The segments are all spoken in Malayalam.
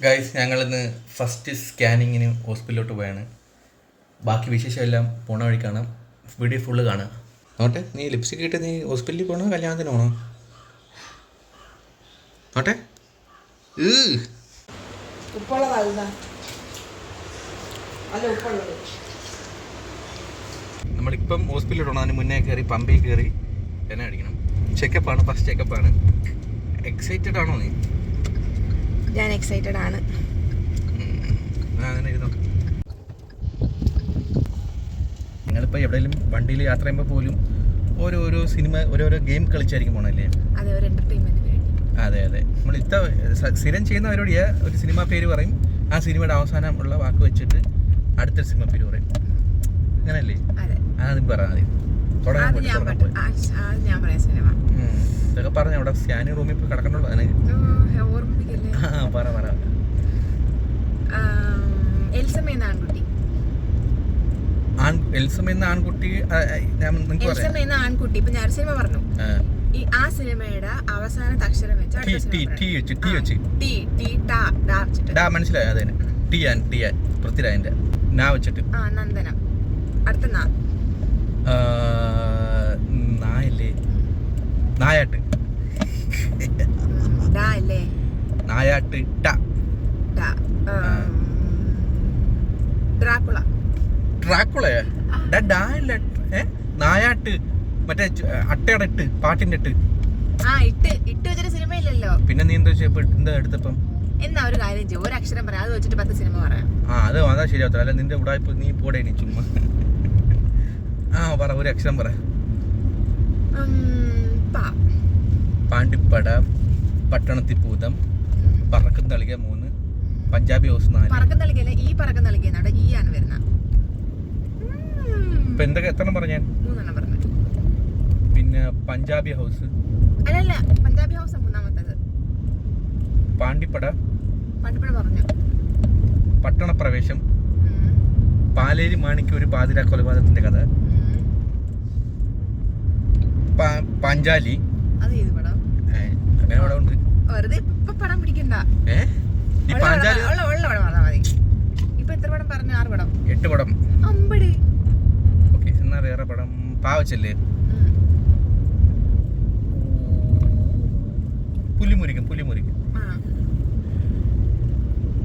ഗൈസ്, ഞങ്ങളിന്ന് ഫസ്റ്റ് സ്കാനിങ്ങിന് ഹോസ്പിറ്റലിലോട്ട് പോയാണ്. ബാക്കി വിശേഷമെല്ലാം പോണ വഴി കാണാം. വീഡിയോ ഫുള്ള് കാണാം. നോട്ടെ, നീ ലിപ്സ്റ്റിക് ഇട്ട് നീ ഹോസ്പിറ്റലിൽ പോകണോ കല്യാണത്തിന് പോകണോ? നോട്ടെ, നമ്മളിപ്പം ഹോസ്പിറ്റലിൽ പോകണം. അതിന് മുന്നേ കയറി പമ്പിൽ കയറി എന്നെ അടിക്കണം. ചെക്കപ്പാണ്, ഫസ്റ്റ് ചെക്കപ്പാണ്. എക്സൈറ്റഡ് ആണോ നീ? ഞാൻ എക്സൈറ്റഡ് ആണ്. നിങ്ങളിപ്പോൾ എവിടെയെങ്കിലും വണ്ടിയിൽ യാത്ര ചെയ്യുമ്പോൾ പോലും ഓരോരോ സിനിമ ഓരോരോ ഗെയിം കളിച്ചായിരിക്കും പോകണല്ലേ? അതെ, ഒരു എന്റർടൈൻമെന്റ് വേണ്ടി. അതെ അതെ, നമ്മൾ സ്ഥിരം ചെയ്യുന്ന പരിപാടിയാ. ഒരു സിനിമ പേര് പറയും, ആ സിനിമയുടെ അവസാനം ഉള്ള വാക്ക് വെച്ചിട്ട് അടുത്തൊരു സിനിമ പേര് പറയും. അങ്ങനല്ലേ? അതാദ്യം പറഞ്ഞാൽ മതി. ഇതൊക്കെ പറഞ്ഞ അവിടെ സ്കാനിങ് റൂമിൽ പോയി കിടക്കണ്ടുള്ളൂ. പറ പറ. എൽസമ്മ എന്ന ആൺകുട്ടി. എൽസമ്മ എന്ന ആൺകുട്ടി ഇപ്പൊ ഞാൻ സിനിമ പറഞ്ഞു. ആ സിനിമയുടെ അവസാനത്തെ അക്ഷരം വെച്ച് മനസ്സിലായോ? അതെ, പൃഥ്വിരാജിന്റെ നാ വെച്ചിട്ട് നന്ദന. അടുത്ത നായല്ലേ? നായാട്ട്. നായാട്ട്. ഡ്രാക്കുളയാ? നായാട്ട് മറ്റേ അട്ടയുടെ ഇട്ട്, പാട്ടിന്റെ ഇട്ട്. ഇട്ട് വെച്ചിട്ട് സിനിമ ഇല്ലല്ലോ. പിന്നെ നീ എന്താ എടുത്തപ്പം? എന്നാ ഒരു കാര്യം ചെയ്യും, ഒരു അക്ഷരം പറയാം, അത് വെച്ചിട്ട് 10 സിനിമ പറയാം. അതാ ശരിയാവത്തില്ല. അല്ല നിന്റെ ഉടായ്പ നീ പോടേ നീ ചുമ്മാ. പറ, ഒരു അക്ഷരം പറ. പാണ്ടിപ്പട, പട്ടണത്തിപ്പൂതം, പറക്കും തളിക 3, പഞ്ചാബി ഹൗസ് 4. പറക്കും തളികയല്ല, ഈ പറക്കും തളികയാണ്. അവിടെ ഈ ആണ് വരുന്നത്. ഇപ്പൊ എന്തൊക്കെ എത്ര പറഞ്ഞ? 3 പറഞ്ഞു. പിന്നെ പഞ്ചാബി ഹൗസ് അല്ലല്ല, പഞ്ചാബി ഹൗസ് 3ാമത്തേത്. പാണ്ടിപ്പട പറഞ്ഞു. പട്ടണപ്രവേശം, പാലേരി മാണിക്ക് ഒരു പാതിര കൊലപാതകത്തിന്റെ കഥ, പാഞ്ചാലി. അത് ഏത് പടം? അങ്ങനെ പടം ഉണ്ട്. വെറുതെ ഇപ്പൊ പടം പിടിക്കണ്ട. പാഞ്ചാലി ഉള്ള പടം പറഞ്ഞാൽ മതി. ഇപ്പൊ എത്ര പടം പറഞ്ഞു? 6 പടം. 8 പടം. അമ്പടി. ഓക്കെ, എന്നാ വേറെ പടം? പാവച്ചല്ലേ? പുലിമുരിക്കും.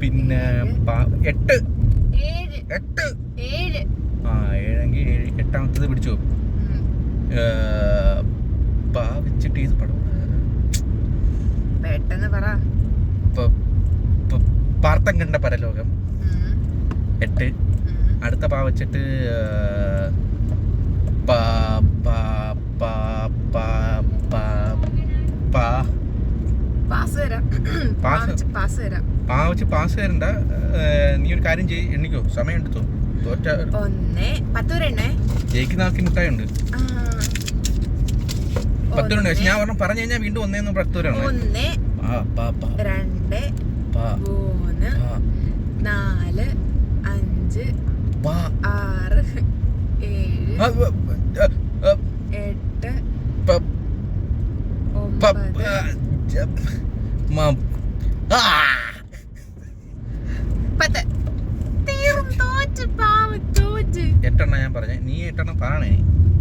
പിന്നെ 8. 7എങ്കിൽ 8ാമത്തത് പിടിച്ചോ. പാവച്ചിട്ട് ഏത് പടം? പെട്ടെന്ന് പറ. പാർത്തം കണ്ട പരലോകം 8. അടുത്ത പാവച്ചിട്ട് പാസ് തരണ്ട. നീ ഒരു കാര്യം ചെയ്യ്, എണ്ണിക്കോ, സമയം എടുത്തോ. തോറ്റ 1 10 വരെ ജയിക്കുന്ന ആൾക്ക് മിഠായുണ്ട്. 10 ഉണ്ട്. പക്ഷെ ഞാൻ പറഞ്ഞു കഴിഞ്ഞാൽ വീണ്ടും 1 10 വരെയാണ്. 1 2 3 4 5 6 7 8 8 ഞാൻ പറഞ്ഞേ. നീ 8 പറയണേ,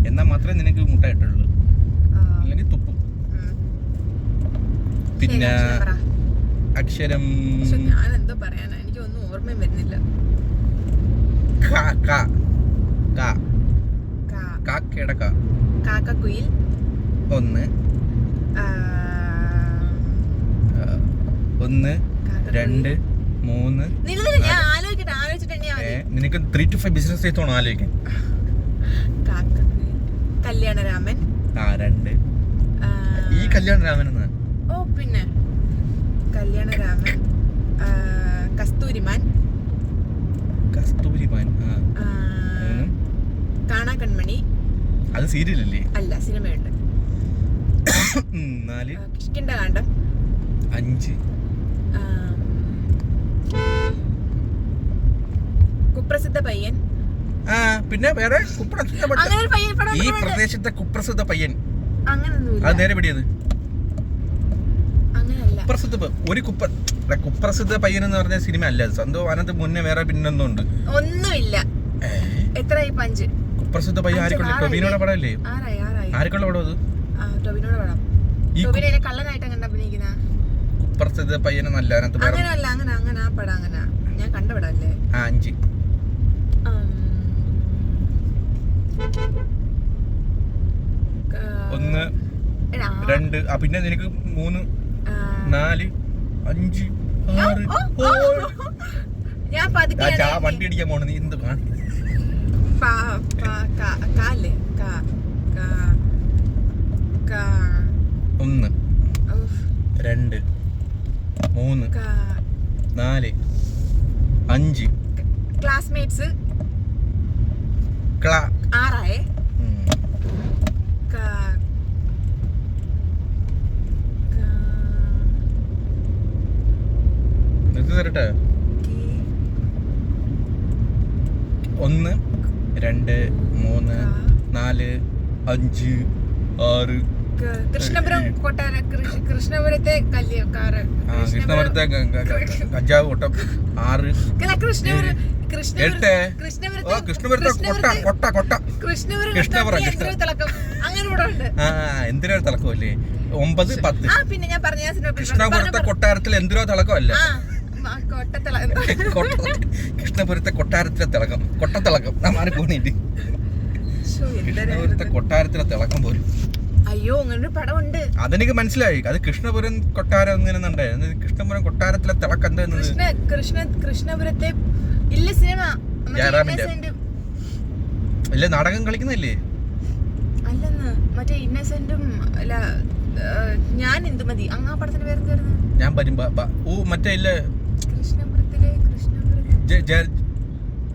എന്നാൽ മാത്രമേ നിനക്ക് മുട്ട ഇട്ടുള്ളൂ, അല്ലെങ്കിൽ തുപ്പും. പിന്നെ അക്ഷരം ഞാൻ എന്തോ പറയാനാ, എനിക്കൊന്നും ഓർമ്മയും വരുന്നില്ല. കാക്കയുടെ കാക്കക്കുയിൽ 1 2 3. ഞാൻ ആലോചിച്ചിട്ട് നിനക്ക് 3 to 5 ബിസിനസ് ചെയ്തോണോ ആലോചിക്കാൻ? കല്യാണരാമൻ 2. ഈ കല്യാണരാമൻ എന്നാ? ഓ പിന്നെ കല്യാണരാമൻ. കസ്തൂരിമാൻ. കാണാ കൺമണി. അത് സീരിയലല്ലേ? അല്ല, സിനിമയുണ്ട്. 4. കിഷ്കിന്ധകാണ്ഡം 5. കുപ്രസിദ്ധ പയ്യൻ. പിന്നെ വേറെ ഈ പ്രദേശത്തെ കുപ്രസിദ്ധ പയ്യൻ. അങ്ങനൊന്നുമില്ല. അത് നേരെ പിടിയത്. അങ്ങനല്ല. കുപ്രസിദ്ധ ഒരു കുപ്രസിദ്ധ പയ്യൻ എന്ന് പറഞ്ഞ സിനിമ അല്ല അത്. എന്തോ അതിനകത്ത് മുന്നേ വേറെ പിന്നെന്തോ ഉണ്ട്. ഒന്നുമില്ല. എത്രയായി? 5. കുപ്രസിദ്ധ പയ്യൻ ആർക്കുള്ള ടൊവിനോയുടെ പടം അല്ലേ? ആർക്കുള്ള പടം അത്? ടൊവിനോയുടെ പടം. ടൊവിനോയിലെ കള്ളനായിട്ട് കണ്ട അഭിനയിക്കുന്ന കുപ്രസിദ്ധ പയ്യനെ നല്ല അതിനകത്ത് അങ്ങനല്ല, അങ്ങനെ ആ പടം അങ്ങനെ ഞാൻ കണ്ട പടം അല്ലേ? 5 1 2 പിന്നെ നിനക്ക് 3 4 5 6 ഞാൻ പതുക്കെ വണ്ടി അടിക്കാൻ പോണ നീ എന്ത് കാണി കാലേ 1 2 3 4 5 ക്ലാസ്മേറ്റ്സ് 6 തരട്ടെ 1 2 3 4 5 6 കൃഷ്ണപുരം കൊട്ടാര കൃഷ്ണപുരത്തെ കല്യാക്കാരൻ കൃഷ്ണപുരത്തെ കഞ്ചാവ് കൊട്ടം 6 എന്തിനോ തിളക്കമല്ലേ 9 10 പിന്നെ ഞാൻ പറഞ്ഞ കൃഷ്ണപുരത്തെ കൊട്ടാരത്തിൽ എന്തിനോ തിളക്കമല്ല കൃഷ്ണപുരത്തെ കൊട്ടാരത്തിലെ തിളക്കം കൊട്ടത്തിളക്കം മാറി പോണിട്ട് കൃഷ്ണപുരത്തെ കൊട്ടാരത്തിലെ തിളക്കം പോലും. അയ്യോ അങ്ങനെ പടമുണ്ട്. അതെനിക്ക് മനസ്സിലായി. അത് കൃഷ്ണപുരം കൊട്ടാരം ഇങ്ങനെ കൃഷ്ണപുരം കൊട്ടാരത്തിലെ തിളക്കം കൃഷ്ണപുരത്തെ ഇല്ല സിനിമ ഇല്ല നാടകം കളിക്കുന്നില്ലേ? അല്ലെന്ന് മറ്റേ ഇന്നസെന്റും അല്ല ഞാൻ എന്തുമതി അങ്ങാ പടത്തിന്റെ പേരെന്തായിരുന്നു? ഞാൻ വരുമ്പോ മറ്റേ ഇല്ല കൃഷ്ണപുരത്തിലെ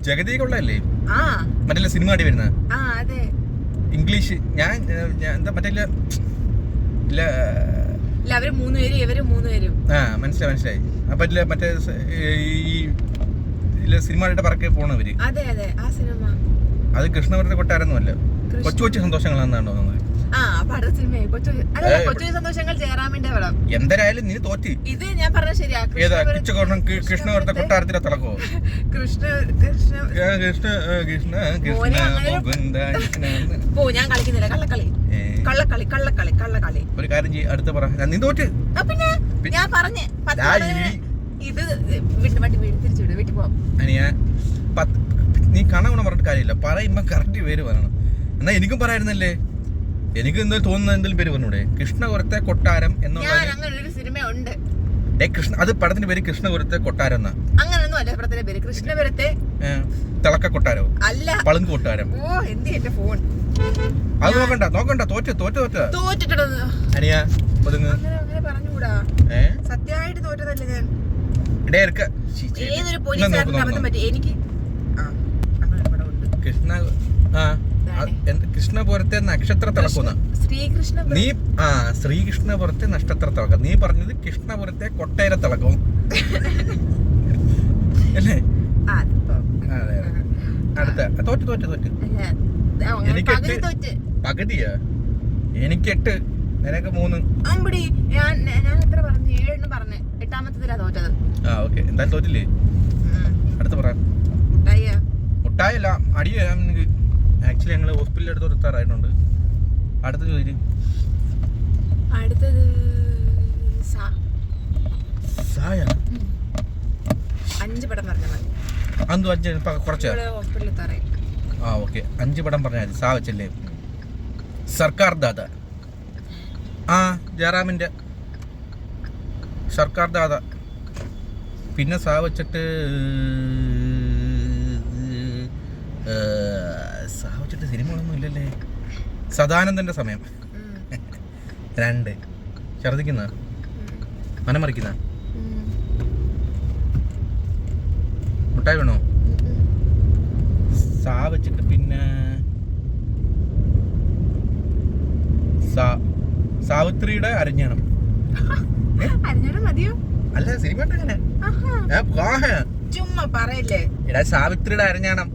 ജഗതി കൊള്ളല്ലേ മറ്റേ സിനിമ ആടി വരുന്ന അതെ ഇംഗ്ലീഷ്. ഞാൻ എന്താ മറ്റേ അവര് 3 പേരും ഇവര് 3 പേരും മനസ്സിലായി. അപ്പൊ മറ്റേ ഈ സിനിമയുടെ പറക്കെ പോണവര് ആ സിനിമ അത് കൃഷ്ണപുരത്തെ കൊട്ടാരൊന്നുമല്ല. കൊച്ചു കൊച്ചു സന്തോഷങ്ങളാണെന്നാണ് തോന്നുന്നത്. കൊച്ചു സന്തോഷങ്ങൾ ജയറാമിന്റെ പടം. എന്തായാലും നീ തോറ്റി. ഇത് ഞാൻ പറഞ്ഞ ശരിയാ. കൃഷ്ണപുരത്തെ കൊട്ടാരത്തിലെ തിളക്കോ? ഞാൻ കളിക്കുന്നില്ല. കള്ളക്കളി. ഒരു കാര്യം ചെയ്യ്, അടുത്ത പറ. നീ തോറ്റ്. പിന്നെ ഞാൻ പറഞ്ഞ ഇത് തിരിച്ചുവിട് വീട്ടിൽ പോവാം. നീ കണഗുണം പറഞ്ഞിട്ട് കാര്യമില്ല. പറയുമ്പോ കറക്റ്റ് പേര് പറയണം. എന്നാ എനിക്കും പറയായിരുന്നല്ലേ. എനിക്ക് എന്താ തോന്നുന്ന എന്തെങ്കിലും പേര് പറഞ്ഞൂടെ? കൃഷ്ണപുരത്തെ കൊട്ടാരം എന്നുള്ള സിനിമ ഉണ്ട്. അത് പടത്തിന്റെ പേര് കൃഷ്ണപുരത്തെ കൊട്ടാരം എന്നാ. അങ്ങനൊന്നും അല്ല പടത്തിന്റെ പേര്. കൃഷ്ണപുരത്തെ തിളക്ക കൊട്ടാരോ അല്ല പളുങ്ക് കൊട്ടാരം. ഓ എന്ത് എന്റെ ഫോൺ അത് നോക്കണ്ട. തോറ്റിട്ടുണ്ടോ അനിയാ? അങ്ങനെ പറഞ്ഞുകൂടാ. സത്യമായിട്ട് തോറ്റതല്ലേ ഞാൻ. ഏതൊരു പോലീസുകാരന്റെ അബദ്ധം പറ്റി എനിക്ക്. കൃഷ്ണപുരത്തെ നക്ഷത്ര തിളക്കുന്ന നീ ശ്രീകൃഷ്ണപുരത്തെ നക്ഷത്ര തിളക്കം. നീ പറഞ്ഞത് കൃഷ്ണപുരത്തെ കൊട്ടേര തിളക്കവും അല്ലേ? അടുത്ത തോറ്റ് എനിക്ക് പകുതിയാ. എനിക്ക് 8 നിനക്ക് 3. ഞാൻ എത്ര പറഞ്ഞു? 7 പറഞ്ഞു. 8-മത്തതിലാ തോറ്റത്. ഓക്കെ എന്തായാലും തോറ്റില്ലേ? അടുത്ത പറ. മുട്ടായല്ല അടിയ. ആക്ച്വലി ഞങ്ങൾ ഹോസ്പിറ്റലിൽ അടുത്ത് എത്താറായിട്ടുണ്ട്. അടുത്ത ചോദ്യം. അടുത്തത് 5 പടം പറഞ്ഞാൽ മതി. അന്തു 5 കുറച്ച് ഹോസ്പിറ്റലിൽ എത്താറായി. ഓക്കെ 5 പടം പറഞ്ഞാൽ മതി. സാ വെച്ചല്ലേ? സർക്കാർ ദാദ. ജയറാമിന്റെ സർക്കാർ ദാദ. പിന്നെ സാ വെച്ചിട്ട് സിനിമകളൊന്നും ഇല്ലല്ലേ. സദാനന്ദന്റെ സമയം 2. ഛർദിക്കുന്ന മനമറിക്കുന്ന മുട്ടായി വേണോ? സാ വെച്ചിട്ട് പിന്നെ സാവിത്രിയുടെ അരഞ്ഞാണം. അല്ല സിനിമ ചുമ്മാ പറയല്ലേ. എടാ സാവിത്രിയുടെ അരഞ്ഞാണം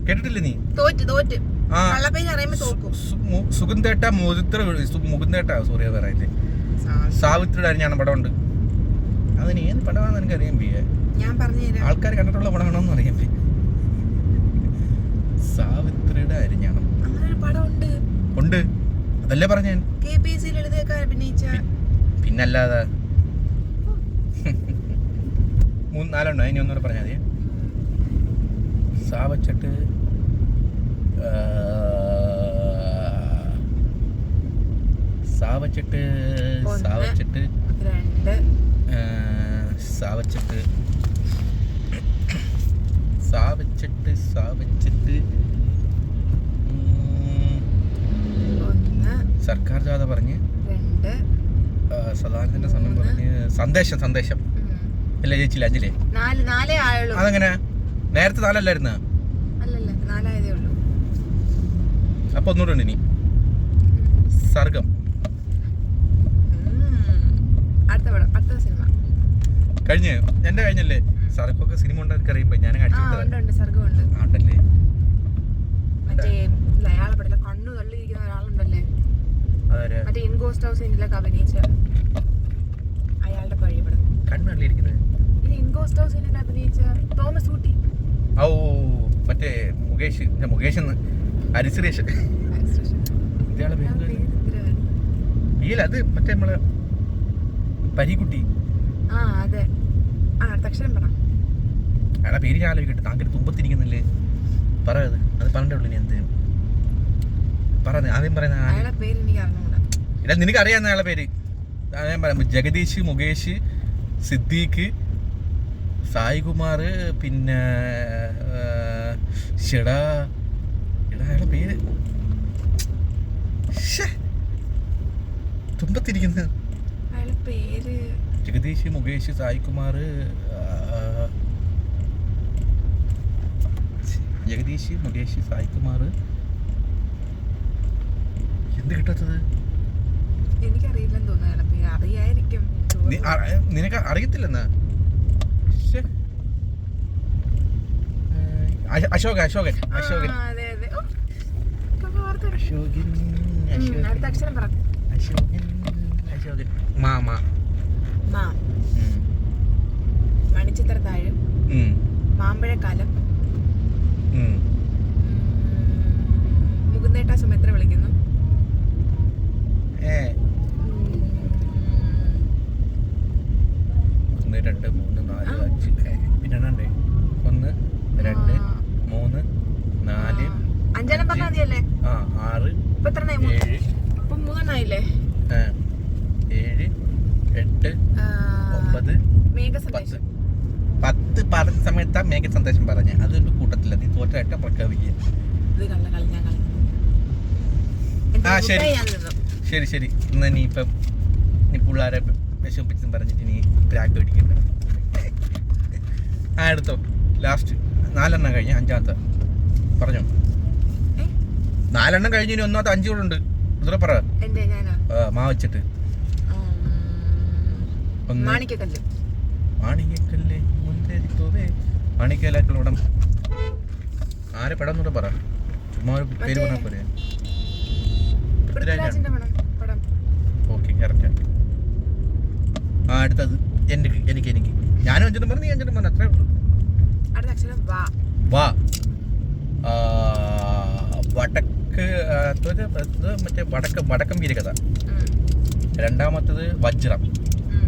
കേട്ടിട്ടില്ലേ നീ? തോറ്റ് സുഗന്ധേട്ട മുകുന്ദേട്ട സോറി പറയില്ലേ. സാവിത്രിയുടെ അരഞ്ഞാണം പടമുണ്ട്. അതിന് ഏത് പടമാണെന്ന് എനിക്ക് അറിയാൻ വയ്യ. ഞാൻ പറഞ്ഞുതരാം. ആൾക്കാർ കണ്ടിട്ടുള്ള പടമാണോന്ന് അറിയാൻ വയ്യ. സാവിത്രിയുടെ അരിഞ്ഞാണം അങ്ങനെ ഒരു പടം ഉണ്ട്. അതല്ലേ പറഞ്ഞ KPSC ലളിതയൊക്കെ അഭിനയിച്ച. പിന്നല്ലാതെ 3-4 അതിന് ഒന്നുകൂടെ പറഞ്ഞാൽ മതി. സാവച്ചിട്ട് സാവച്ചിട്ട് സാവച്ചിട്ട് 2 സാവച്ചിട്ട് സാവച്ചിട്ട് സാവച്ചിട്ട് 1 സർക്കാർ ജാഥ പറഞ്ഞ് 2 സദാനന്ദന്റെ സമയം പറഞ്ഞ് സന്ദേശം അല്ലേ ചേച്ചില്ല 5 4 ആയുള്ളൂ. അതെങ്ങനെ നേരത്തെ 4 അല്ലായിരുന്ന? അല്ലല്ല 4 ആയതേ ഉള്ളൂ. അപ്പൊ ഒന്നുകൂടെ ഉണ്ട് ഇനി. സർഗം അടുത്ത സിനിമ കഴിഞ്ഞ് എന്റെ കഴിഞ്ഞല്ലേ? സർഗമൊക്കെ സിനിമ ഉണ്ടെന്ന് അറിയുമ്പോ ഞാൻ സർഗമുണ്ട്. ആട്ടല്ലേ മറ്റേ അയാളെ പറ്റില്ല കണ്ണു തള്ളിയിരിക്കുന്ന ഒരാളുണ്ടല്ലേ, മറ്റേ ഇൻ ഗോസ്റ്റ് ഹൗസ് ഇതിലൊക്കെ അഭിനയിച്ച അയാളുടെ പഴയ പടം. കണ്ണു തള്ളിയിരിക്കുന്നത് ഇൻ ഗോസ്റ്റ് ഹൗസ് ഇതിലൊക്കെ അഭിനയിച്ച തോമസ് ഊട്ടി. ഓ മറ്റേ മുകേഷ് ഹരിസുരേഷ് ഇയാളെ പേര് ഇല്ല, അത് മറ്റേ നമ്മളെ പരിക്കുട്ടി. അതെ. അക്ഷരം പറ. അയാളെ പേര് ഞാൻ ആലോചിക്കട്ടെ. താങ്കൾ തുമ്പത്തിരിക്കുന്നില്ലേ? പറയത് അത് പറഞ്ഞുള്ളൂ. ഇനി എന്ത് പറയുന്നത്? ആദ്യം പറയുന്ന അയാളെ പേര് എനിക്ക് അറിഞ്ഞൂടാ. ഇല്ല, നിനക്ക് അറിയാവുന്ന അയാളെ പേര് ഞാൻ പറയാം. ജഗദീഷ്, മുകേഷ്, സിദ്ദീഖ്, സായികുമാർ, പിന്നെ അയാളെ പേര് തുമ്പത്തിരിക്കുന്നത്. അയാളെ പേര് ജഗദീഷ്, മുകേഷ്, സായികുമാർ, ജഗദീഷ്, മുകേഷ്, സായികുമാർ. എന്ത് കിട്ടാത്തത്? എനിക്കറിയില്ലെന്ന് തോന്നുന്നു. അയാളെ പേര് അറിയായിരിക്കും. നിനക്ക് അറിയത്തില്ലെന്നാ? അശോകൻ. മണിച്ചിത്രത്താഴ്, മാമ്പഴക്കാലം, മുകുന്ദേട്ട സുമിത്ര വിളിക്കുന്നു, 1 2 3 4 5 പിന്നെ 1 2 3 4 5 പറഞ്ഞാൽ മതിയല്ലേ? 6 ഇപ്പൊ എത്ര 7 ഇപ്പൊ 3 ആയില്ലേ? 7 8 9 മേഘസന്ദേശം 10 പറഞ്ഞ സമയത്താ മേഘ സന്ദേശം പറഞ്ഞ. അതൊരു കൂട്ടത്തില്ല. നീ തോറ്റായിട്ട് പ്രഖ്യാപിക്കുക. ശരി എന്നാ നീ ഇപ്പം നീ പിള്ളേരെ വിഷമിപ്പിച്ചെന്ന് പറഞ്ഞിട്ട് നീ ബ്രാക്ക് മേടിക്കണ്ട. എടുത്തോ. ലാസ്റ്റ് 4 കഴിഞ്ഞ് 5ാമത്തെ പറഞ്ഞോ. 4 കഴിഞ്ഞ് ഇനി 1ാമത്തെ 5 കൂടെ ഉണ്ട്. ഇതുകൂടെ പറ. മാ വെച്ചിട്ട് മാണിക്കക്കല്ല് മുന്തേരിപ്പോവേ മാണിക്കലായിട്ടുള്ള പടം. ആരെ പടം എന്നൂടെ പറ. ചുമ്മാ ഒരു പേര് പറഞ്ഞാൽ പോരെ. Okay correct. അടുത്തത് എനിക്ക് ഞാനും 5 പറഞ്ഞു, നീ 5 പറഞ്ഞു. അത്രേ ഉള്ളൂ. വാ. വടക്ക് മറ്റേ വടക്കം വീരകഥ. 2ാമത്തത് വജ്രം.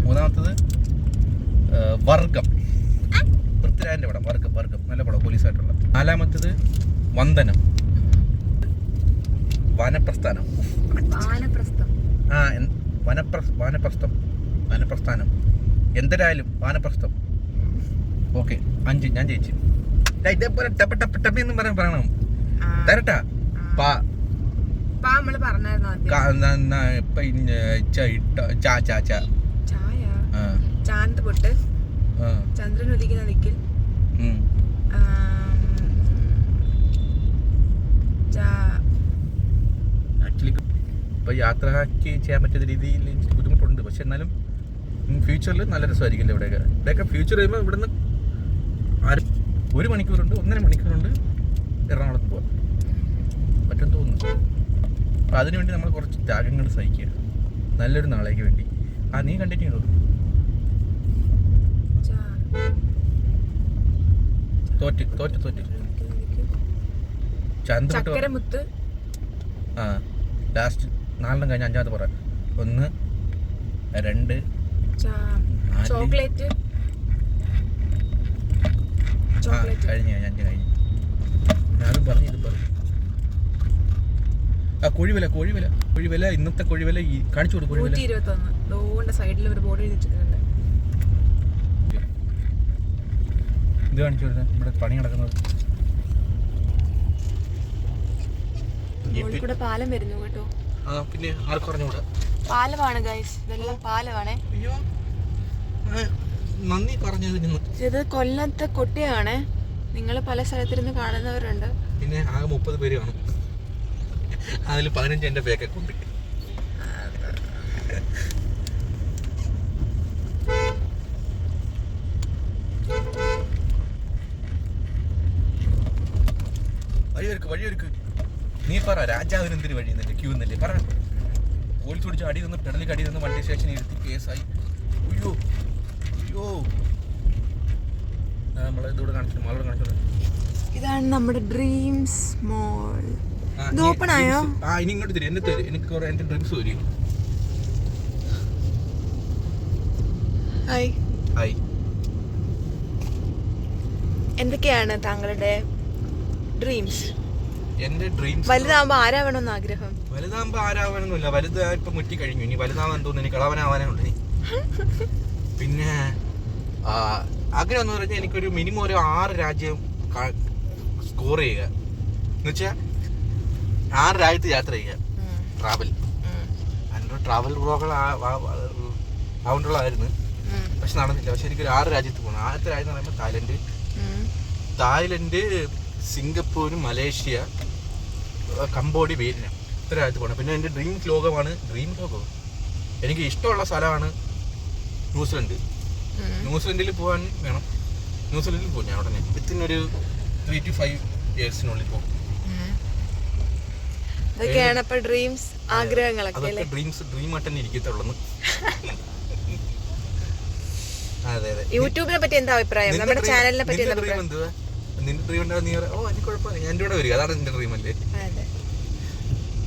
3ാമത്തത് വർഗം. പൃഥ്വിരാജിന്റെ പടം വർഗം നല്ല പടം, പോലീസായിട്ടുള്ള. 4ാമത്തത് വന്ദനം. വാനപ്രസ്ഥാനം. വാനപ്രസ്ഥാനം എന്തരായാലും വാനപ്രസ്ഥം. ഓക്കെ 5 ഞാൻ ജയിച്ചു. ഇതേപോലെ ടപ്പെന്നും പറയണം. തരട്ടാ ചന്ദ്രൻ ഉദിക്കുന്ന ദിക്കിൽ, ആക്ച്വലി ഇപ്പൊ യാത്രയ്ക്ക് ചെയ്യാൻ പറ്റുന്ന രീതിയിൽ എനിക്ക് ബുദ്ധിമുട്ടുണ്ട്. പക്ഷെ എന്നാലും ഫ്യൂച്ചറിൽ നല്ല രസമായിരിക്കില്ല. ഇവിടെയൊക്കെ ഫ്യൂച്ചർ കഴിയുമ്പോൾ ഇവിടുന്ന് 1 മണിക്കൂറുണ്ട്, 1.5 മണിക്കൂറുണ്ട് എറണാകുളത്ത് പോകാൻ പറ്റുമെന്ന് തോന്നുന്നു. അപ്പം അതിനുവേണ്ടി നമ്മൾ കുറച്ച് ത്യാഗങ്ങൾ സഹിക്കുക നല്ലൊരു നാളേക്ക് വേണ്ടി. നീ കണ്ടിന്യൂ ചെയ്തോ. തോറ്റ് ചക്കരമുത്ത്. ആ ലാസ്റ്റ് 4 കഴിഞ്ഞ 5ാമത്തെ പറ. 1 2 ചോക്ലേറ്റ് കഴിഞ്ഞു 5 കഴിഞ്ഞു. അതും പറഞ്ഞു ഇതും പറഞ്ഞു. ആ കോഴിവില ഇന്നത്തെ കോഴിവില കാണിച്ചു കൊടുക്കും. 121 സൈഡിൽ ഒരു ബോർഡ് എഴുതി വെച്ചിട്ടുണ്ട്. ഇത് കാണിച്ചു കൊടുത്തത് ഇവിടെ പണി നടക്കുന്നത്. ഇവിടെ പാലം വരുന്നു കേട്ടോ. പിന്നെ ആർക്ക് പറഞ്ഞുകൂടാ, പാലമാണ് ഗൈസ്, ഇതെല്ലാം പാലമാണേ. അയ്യോ നന്ദി പറഞ്ഞതിന്. ഇത് കൊല്ലത്തെ കൊട്ടിയാണ്. നിങ്ങൾ പല സ്ഥലത്തിരുന്ന് കാണുന്നവരുണ്ട്. പിന്നെ ആകെ 30 പേര് കാണും. അതിൽ 15 എൻ്റെ ബാക്ക് അക്കൗണ്ട്. വഴിയൊരുക്ക് നീ പറ. രാജാവിന് എന്തിനു വഴി എന്നല്ലേ, ക്യൂ എന്നല്ലേ പറ. പോലീസ് പിടിച്ച് അടി നിന്ന് പെടലിക്ക് അടി നിന്ന് വണ്ടി സ്റ്റേഷനിൽ ഇരുത്തി കേസായി. അയ്യോ നമ്മളിതൂടെ കാണിച്ചിട്ട് മാളോട് കാണിച്ചോളൂ. ഇതാണ് നമ്മുടെ ഡ്രീംസ് മോൾ. ഇത് ഓപ്പൺ ആയോ? ഇനി ഇങ്ങോട്ട് തരും. എനിക്ക് കുറെ എൻ്റെ ഡ്രീംസ് വരും. ഹായ്. എന്തൊക്കെയാണ് താങ്കളുടെ ഡ്രീംസ്? എന്റെ ഡ്രീംസ് വലുതാകുമ്പോ ആരാവണമെന്ന് ആഗ്രഹം? വലുതാകുമ്പോ ആരാവണമെന്നില്ല. വലുതാ ഇപ്പൊ മുറ്റി കഴിഞ്ഞു. ഇനി വലുതാവാൻ തോന്നുന്നു. എനിക്ക് കളവനാവാനുണ്ട്. പിന്നെ ആഗ്രഹം എന്ന് പറഞ്ഞാൽ എനിക്കൊരു മിനിമം ഒരു 6 രാജ്യം സ്കോർ ചെയ്യുക. എന്നുവെച്ചാൽ 6 രാജ്യത്ത് യാത്ര ചെയ്യുക. ട്രാവൽ ബ്ലോഗുകൾ ആവേണ്ടുള്ളതായിരുന്നു, പക്ഷെ നടന്നില്ല. പക്ഷെ എനിക്കൊരു 6 രാജ്യത്ത് പോകണം. ആദ്യത്തെ രാജ്യം എന്ന് പറയുമ്പോൾ Thailand, Singapore, Malaysia, Cambodia, Vietnam. ഇത്ര രാജ്യത്ത് പോകണം. പിന്നെ എൻ്റെ ഡ്രീം ലോകം എനിക്ക് ഇഷ്ടമുള്ള സ്ഥലമാണ് ന്യൂസിലൻഡിൽ പോകാൻ വേണം. ന്യൂസിലൻഡിൽ പോകും ഞാൻ ഉടനെ. വിത്തിനൊരു 3 to 5 yearsനുള്ളിൽ പോകും. അതൊക്കെ ഡ്രീം ആയിട്ട് തന്നെ ഇരിക്കത്തുള്ളൂ. അതെ. യൂട്യൂബിനെ പറ്റി എന്താ അഭിപ്രായം? നമ്മുടെ ചാനലിനെ പറ്റി നിന്റെ ഡ്രീം എന്തുവാ? നിന്റെ ഡ്രീം ഉണ്ടാവും. നീ എനിക്ക് കുഴപ്പമില്ല, എൻ്റെ കൂടെ വരിക. അതാണ് നിന്റെ ഡ്രീം അല്ലേ? അതെ,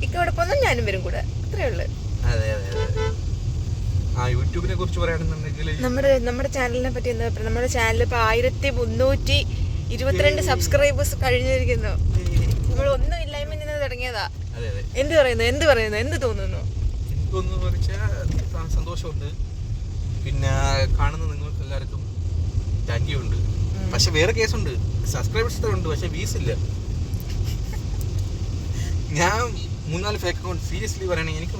ഇക്കൊടൊപ്പം ഞാനും വരും കൂടെ, അത്രേ ഉള്ളു. അതെ. യൂട്യൂബിനെ കുറിച്ച് പറയുകയാണെന്നുണ്ടെങ്കിൽ നമ്മുടെ ചാനലിനെ പറ്റി എന്താ പറയുക? നമ്മുടെ ചാനൽ ഇപ്പൊ 1322 സബ്സ്ക്രൈബേഴ്സ് കഴിഞ്ഞിരിക്കുന്നു. നമ്മൾ ഒന്നും ഇല്ലായ്മ നിന്ന് തുടങ്ങിയതാ. എന്ത് പറയുന്നു എന്ത് തോന്നുന്നു? എനിക്കൊന്ന് സന്തോഷമുണ്ട്. പിന്നെ കാണുന്ന നിങ്ങൾക്ക് എല്ലാവർക്കും താങ്ക് യു ഉണ്ട്. പക്ഷെ വേറെ കേസുണ്ട്. സബ്സ്ക്രൈബേഴ്സ് ഉണ്ട്, പക്ഷെ വ്യൂസ് ഇല്ല. ഞാൻ 3-4 ഫേക്ക് അക്കൗണ്ട് സീരിയസ്ലി പറയുകയാണെങ്കിൽ എനിക്ക്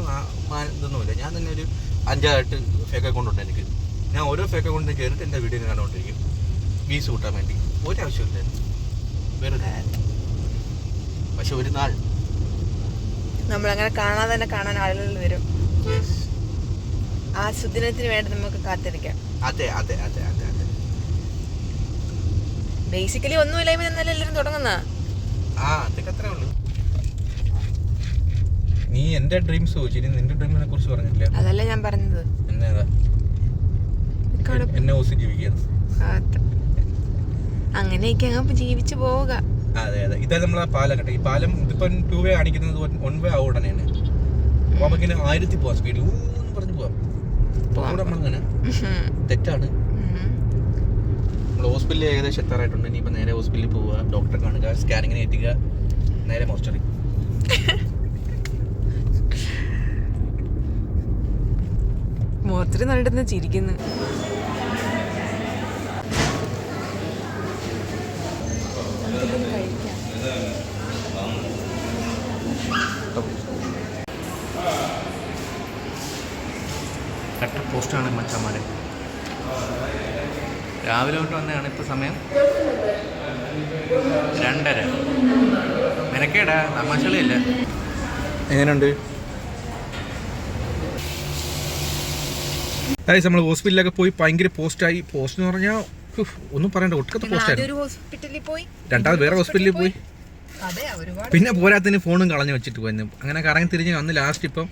ഇതൊന്നുമില്ല. ഞാൻ തന്നെ ഒരു 5-8 ഫേക്ക് അക്കൗണ്ട് ഉണ്ട് എനിക്ക്. ഞാൻ ഓരോ ഫേക്ക് അക്കൗണ്ടിന് കയറിയിട്ട് എൻ്റെ വീഡിയോ കണ്ടുകൊണ്ടിരിക്കും, വ്യൂസ് കൂട്ടാൻ വേണ്ടി. ഒരാവശ്യമില്ല വേറെ. പക്ഷെ ഒരു നാൾ നമ്മളങ്ങനെ കാണാതെ തന്നെ കാണാൻ ആളുകൾ വരും. ആ സുദിനത്തിന് വേണ്ടി നമുക്ക് കാത്തിരിക്കാം. അതെ. ബേസിക്കലി ഒന്നുമില്ലായ്മ എന്നല്ല എല്ലാവരും തുടങ്ങുന്ന. അതൊക്കെ അത്രേ ഉള്ളൂ. നീ എന്റെ ഡ്രീംസ് ചോദിച്ചു, നിന്റെ ഡ്രീമിനെ കുറിച്ച് പറഞ്ഞില്ല. അതല്ല ഞാൻ പറഞ്ഞത്. അങ്ങനെയൊക്കെ അങ്ങ് ജീവിച്ചു പോവുക. അതെ. ഇതാ നമ്മളെ പാലം കേട്ടോ. ഈ പാലം ഇതിപ്പം 2 way കാണിക്കുന്നത് 1 way ഉടനെയാണ്. അപ്പൊ നമുക്കിങ്ങനെ 1000 പോവാം സ്പീഡ് പറഞ്ഞു പോവാം. നമ്മളങ്ങനെ തെറ്റാണ്. നമ്മൾ ഹോസ്പിറ്റലിൽ ഏകദേശം എത്താറായിട്ടുണ്ട്. ഇനിയിപ്പോൾ നേരെ ഹോസ്പിറ്റലിൽ പോവുക, ഡോക്ടറെ കാണുക, സ്കാനിങ്ങിന് ഏറ്റുക, നേരെ മോസ്റ്ററി. മോസ്റ്ററി നടുന്ന് ചിരിക്കുന്നു. കട്ടർ പോസ്റ്റാണ് മച്ചന്മാരെ. രാവിലെ തൊട്ട് വന്നതാണ്. ഇപ്പോൾ സമയം 2:30. മെനക്കേടാ, തമാശകളില്ല. എങ്ങനെയുണ്ട്? നമ്മൾ ഹോസ്പിറ്റലിലൊക്കെ പോയി ഭയങ്കര പോസ്റ്റായി. പോസ്റ്റ് എന്ന് പറഞ്ഞാൽ ഒന്നും പറയണ്ട, ഒട്ടുക്കത്തെ പോസ്റ്റായിരുന്നു. രണ്ടാമത് വേറെ ഹോസ്പിറ്റലിൽ പോയി. പിന്നെ പോരാത്തതിന് ഫോണും കളഞ്ഞു വെച്ചിട്ട് പോയിരുന്നു. അങ്ങനെ കറങ്ങി തിരിഞ്ഞ് വന്ന് ലാസ്റ്റ് ഇപ്പം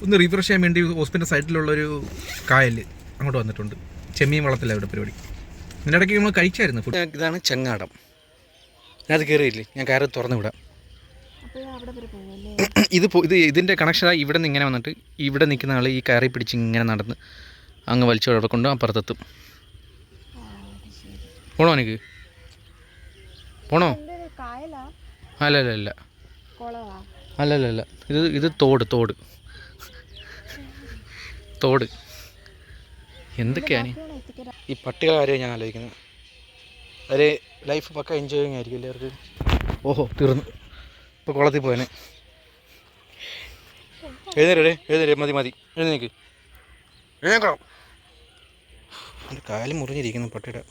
ഒന്ന് റീഫ്രഷ് ചെയ്യാൻ വേണ്ടി ഹോസ്പിറ്റൽ സൈഡിലുള്ളൊരു കായൽ അങ്ങോട്ട് വന്നിട്ടുണ്ട്. ചെമ്മീൻ വളത്തില്ല ഇവിടെ പരിപാടി. ഇതിനിടയ്ക്ക് നമ്മൾ കഴിച്ചായിരുന്നു ഫുഡ്. ഇതാണ് ചെങ്ങാടം. ഞാനത് കയറിയില്ലേ, ഞാൻ കയറി തുറന്നു വിടാം. ഇതിൻ്റെ കണക്ഷനായി ഇവിടെ നിന്ന് ഇങ്ങനെ വന്നിട്ട് ഇവിടെ നിൽക്കുന്ന ആൾ ഈ കയറി പിടിച്ച് ഇങ്ങനെ നടന്ന് അങ്ങ് വലിച്ചു അവിടെ കൊണ്ട് അപ്പുറത്തെത്തും. പോണോ എനിക്ക്? പോണോ? അല്ലല്ല ഇത് തോട് എന്തൊക്കെയാണ് ഈ പട്ടികളെ കാര്യം ഞാൻ ആലോചിക്കുന്നത്. അവർ ലൈഫ് പക്ക എൻജോയിങ് ആയിരിക്കും എല്ലാവർക്ക്. ഓഹോ തീർന്നു, ഇപ്പോൾ കുളത്തിൽ പോയനെ. എഴുന്നേരേ മതി എഴുന്നേക്ക്. എൻ്റെ കാല് മുറിഞ്ഞിരിക്കുന്നു പട്ടിയുടെ.